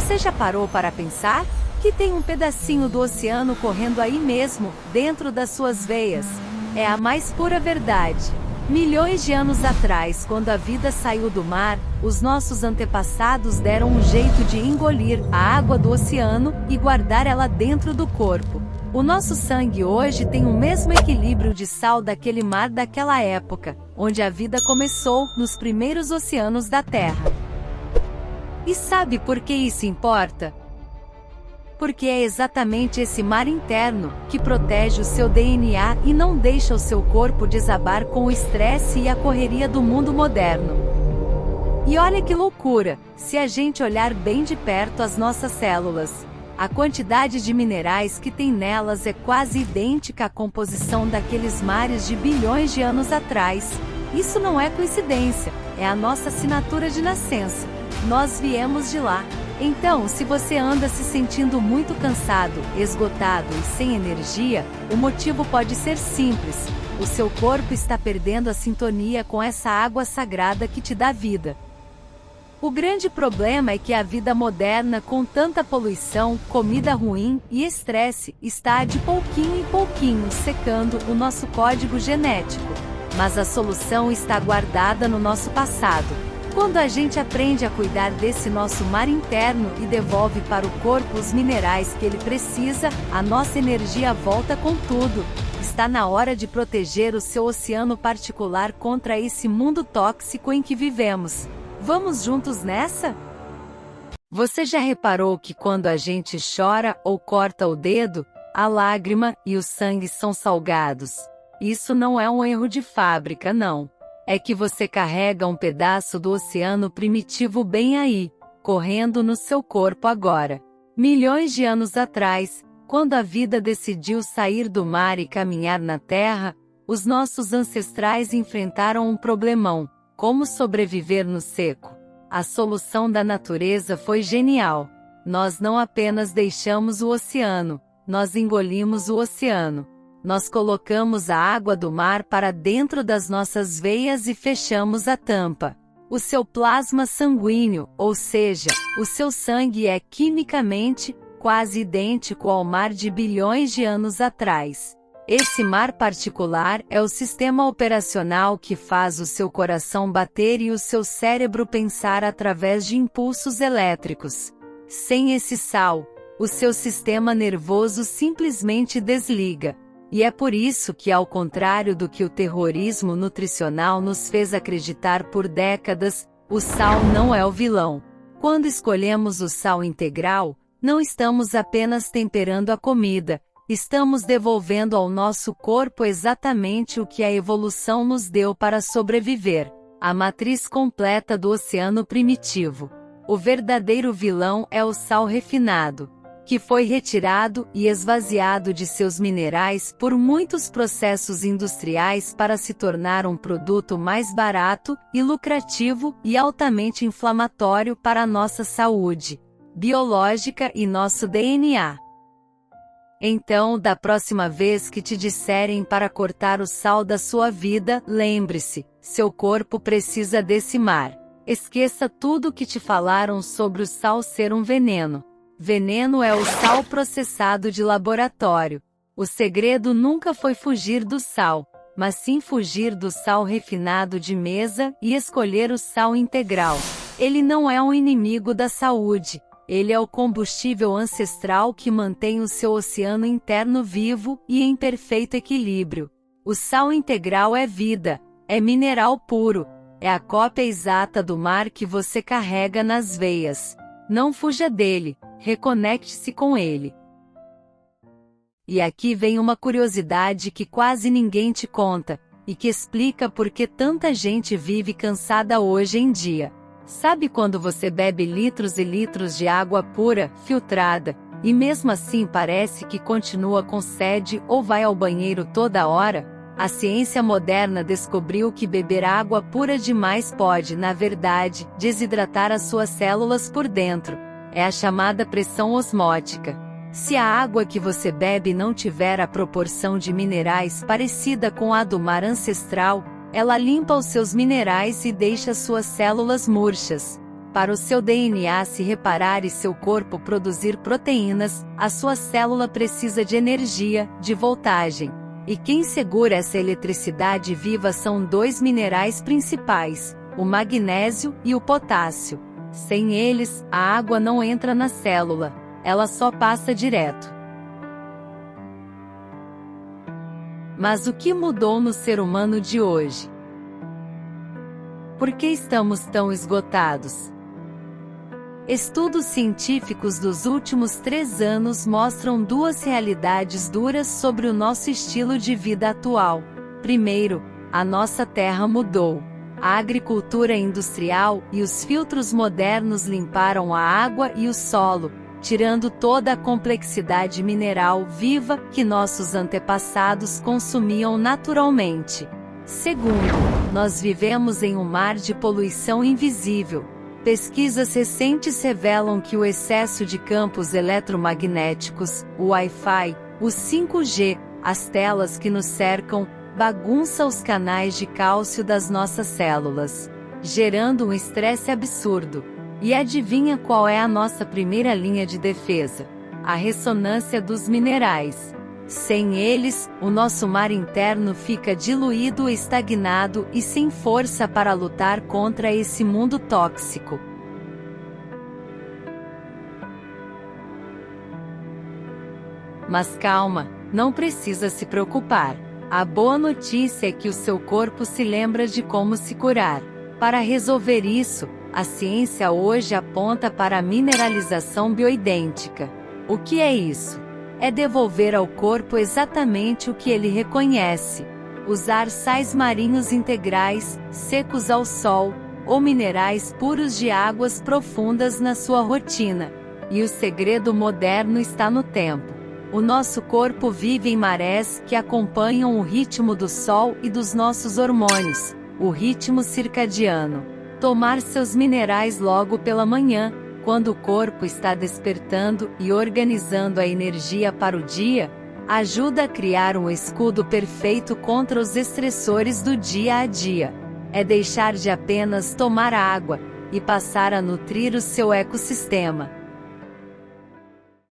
Você já parou para pensar que tem um pedacinho do oceano correndo aí mesmo, dentro das suas veias? É a mais pura verdade. Milhões de anos atrás, quando a vida saiu do mar, os nossos antepassados deram um jeito de engolir a água do oceano e guardar ela dentro do corpo. O nosso sangue hoje tem o mesmo equilíbrio de sal daquele mar daquela época, onde a vida começou, nos primeiros oceanos da Terra. E sabe por que isso importa? Porque é exatamente esse mar interno que protege o seu DNA e não deixa o seu corpo desabar com o estresse e a correria do mundo moderno. E olha que loucura, se a gente olhar bem de perto as nossas células, a quantidade de minerais que tem nelas é quase idêntica à composição daqueles mares de bilhões de anos atrás. Isso não é coincidência, é a nossa assinatura de nascença. Nós viemos de lá. Então, se você anda se sentindo muito cansado, esgotado e sem energia, o motivo pode ser simples: o seu corpo está perdendo a sintonia com essa água sagrada que te dá vida. O grande problema é que a vida moderna, com tanta poluição, comida ruim e estresse, está de pouquinho em pouquinho secando o nosso código genético. Mas a solução está guardada no nosso passado. Quando a gente aprende a cuidar desse nosso mar interno e devolve para o corpo os minerais que ele precisa, a nossa energia volta com tudo. Está na hora de proteger o seu oceano particular contra esse mundo tóxico em que vivemos. Vamos juntos nessa? Você já reparou que quando a gente chora ou corta o dedo, a lágrima e o sangue são salgados? Isso não é um erro de fábrica, não. É que você carrega um pedaço do oceano primitivo bem aí, correndo no seu corpo agora. Milhões de anos atrás, quando a vida decidiu sair do mar e caminhar na terra, os nossos ancestrais enfrentaram um problemão: como sobreviver no seco. A solução da natureza foi genial. Nós não apenas deixamos o oceano, nós engolimos o oceano. Nós colocamos a água do mar para dentro das nossas veias e fechamos a tampa. O seu plasma sanguíneo, ou seja, o seu sangue é quimicamente quase idêntico ao mar de bilhões de anos atrás. Esse mar particular é o sistema operacional que faz o seu coração bater e o seu cérebro pensar através de impulsos elétricos. Sem esse sal, o seu sistema nervoso simplesmente desliga. E é por isso que, ao contrário do que o terrorismo nutricional nos fez acreditar por décadas, o sal não é o vilão. Quando escolhemos o sal integral, não estamos apenas temperando a comida, estamos devolvendo ao nosso corpo exatamente o que a evolução nos deu para sobreviver: a matriz completa do oceano primitivo. O verdadeiro vilão é o sal refinado, que foi retirado e esvaziado de seus minerais por muitos processos industriais para se tornar um produto mais barato e lucrativo e altamente inflamatório para a nossa saúde biológica e nosso DNA. Então, da próxima vez que te disserem para cortar o sal da sua vida, lembre-se: seu corpo precisa desse mar. Esqueça tudo que te falaram sobre o sal ser um veneno. Veneno é o sal processado de laboratório. O segredo nunca foi fugir do sal, mas sim fugir do sal refinado de mesa e escolher o sal integral. Ele não é um inimigo da saúde, ele é o combustível ancestral que mantém o seu oceano interno vivo e em perfeito equilíbrio. O sal integral é vida, é mineral puro, é a cópia exata do mar que você carrega nas veias. Não fuja dele, reconecte-se com ele. E aqui vem uma curiosidade que quase ninguém te conta, e que explica por que tanta gente vive cansada hoje em dia. Sabe quando você bebe litros e litros de água pura, filtrada, e mesmo assim parece que continua com sede ou vai ao banheiro toda hora? A ciência moderna descobriu que beber água pura demais pode, na verdade, desidratar as suas células por dentro. É a chamada pressão osmótica. Se a água que você bebe não tiver a proporção de minerais parecida com a do mar ancestral, ela limpa os seus minerais e deixa suas células murchas. Para o seu DNA se reparar e seu corpo produzir proteínas, a sua célula precisa de energia, de voltagem. E quem segura essa eletricidade viva são dois minerais principais, o magnésio e o potássio. Sem eles, a água não entra na célula, ela só passa direto. Mas o que mudou no ser humano de hoje? Por que estamos tão esgotados? Estudos científicos dos últimos 3 anos mostram duas realidades duras sobre o nosso estilo de vida atual. Primeiro, a nossa terra mudou. A agricultura industrial e os filtros modernos limparam a água e o solo, tirando toda a complexidade mineral viva que nossos antepassados consumiam naturalmente. Segundo, nós vivemos em um mar de poluição invisível. Pesquisas recentes revelam que o excesso de campos eletromagnéticos, o Wi-Fi, o 5G, as telas que nos cercam, bagunça os canais de cálcio das nossas células, gerando um estresse absurdo. E adivinha qual é a nossa primeira linha de defesa? A ressonância dos minerais. Sem eles, o nosso mar interno fica diluído, estagnado e sem força para lutar contra esse mundo tóxico. Mas calma, não precisa se preocupar. A boa notícia é que o seu corpo se lembra de como se curar. Para resolver isso, a ciência hoje aponta para a mineralização bioidêntica. O que é isso? É devolver ao corpo exatamente o que ele reconhece. Usar sais marinhos integrais, secos ao sol, ou minerais puros de águas profundas na sua rotina. E o segredo moderno está no tempo. O nosso corpo vive em marés que acompanham o ritmo do sol e dos nossos hormônios, o ritmo circadiano. Tomar seus minerais logo pela manhã, quando o corpo está despertando e organizando a energia para o dia, ajuda a criar um escudo perfeito contra os estressores do dia a dia. É deixar de apenas tomar água e passar a nutrir o seu ecossistema.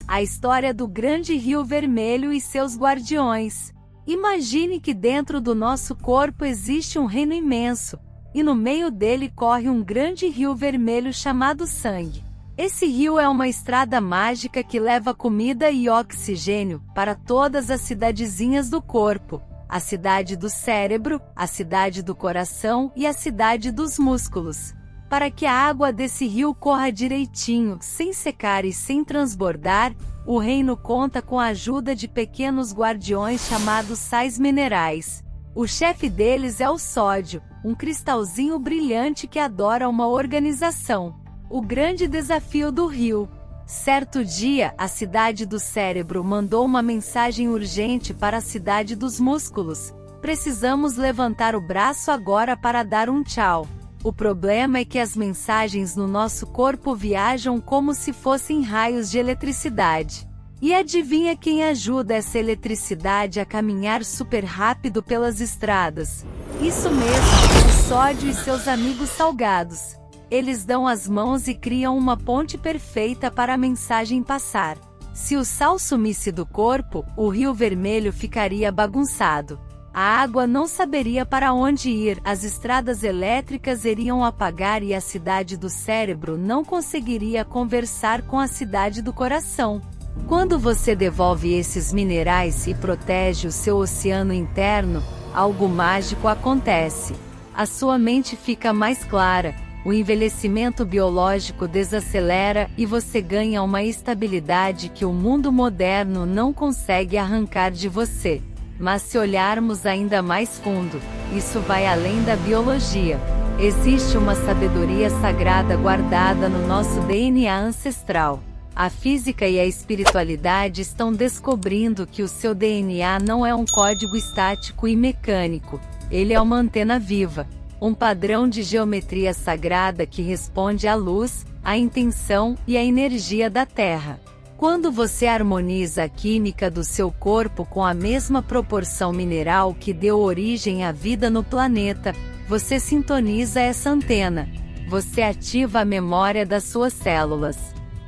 A história do Grande Rio Vermelho e seus guardiões. Imagine que dentro do nosso corpo existe um reino imenso, e no meio dele corre um grande rio vermelho chamado sangue. Esse rio é uma estrada mágica que leva comida e oxigênio para todas as cidadezinhas do corpo, a cidade do cérebro, a cidade do coração e a cidade dos músculos. Para que a água desse rio corra direitinho, sem secar e sem transbordar, o reino conta com a ajuda de pequenos guardiões chamados sais minerais. O chefe deles é o sódio, um cristalzinho brilhante que adora uma organização. O grande desafio do rio. Certo dia, a cidade do cérebro mandou uma mensagem urgente para a cidade dos músculos. Precisamos levantar o braço agora para dar um tchau. O problema é que as mensagens no nosso corpo viajam como se fossem raios de eletricidade. E adivinha quem ajuda essa eletricidade a caminhar super rápido pelas estradas? Isso mesmo, o sódio e seus amigos salgados. Eles dão as mãos e criam uma ponte perfeita para a mensagem passar. Se o sal sumisse do corpo, o Rio Vermelho ficaria bagunçado. A água não saberia para onde ir, as estradas elétricas iriam apagar e a cidade do cérebro não conseguiria conversar com a cidade do coração. Quando você devolve esses minerais e protege o seu oceano interno, algo mágico acontece. A sua mente fica mais clara. O envelhecimento biológico desacelera e você ganha uma estabilidade que o mundo moderno não consegue arrancar de você. Mas se olharmos ainda mais fundo, isso vai além da biologia. Existe uma sabedoria sagrada guardada no nosso DNA ancestral. A física e a espiritualidade estão descobrindo que o seu DNA não é um código estático e mecânico, ele é uma antena viva. Um padrão de geometria sagrada que responde à luz, à intenção e à energia da Terra. Quando você harmoniza a química do seu corpo com a mesma proporção mineral que deu origem à vida no planeta, você sintoniza essa antena. Você ativa a memória das suas células.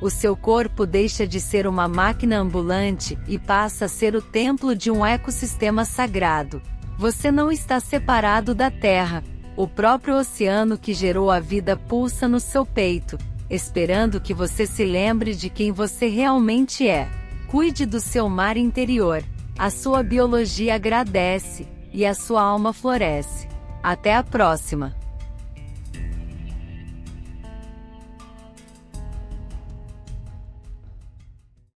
O seu corpo deixa de ser uma máquina ambulante e passa a ser o templo de um ecossistema sagrado. Você não está separado da Terra. O próprio oceano que gerou a vida pulsa no seu peito, esperando que você se lembre de quem você realmente é. Cuide do seu mar interior. A sua biologia agradece, e a sua alma floresce. Até a próxima!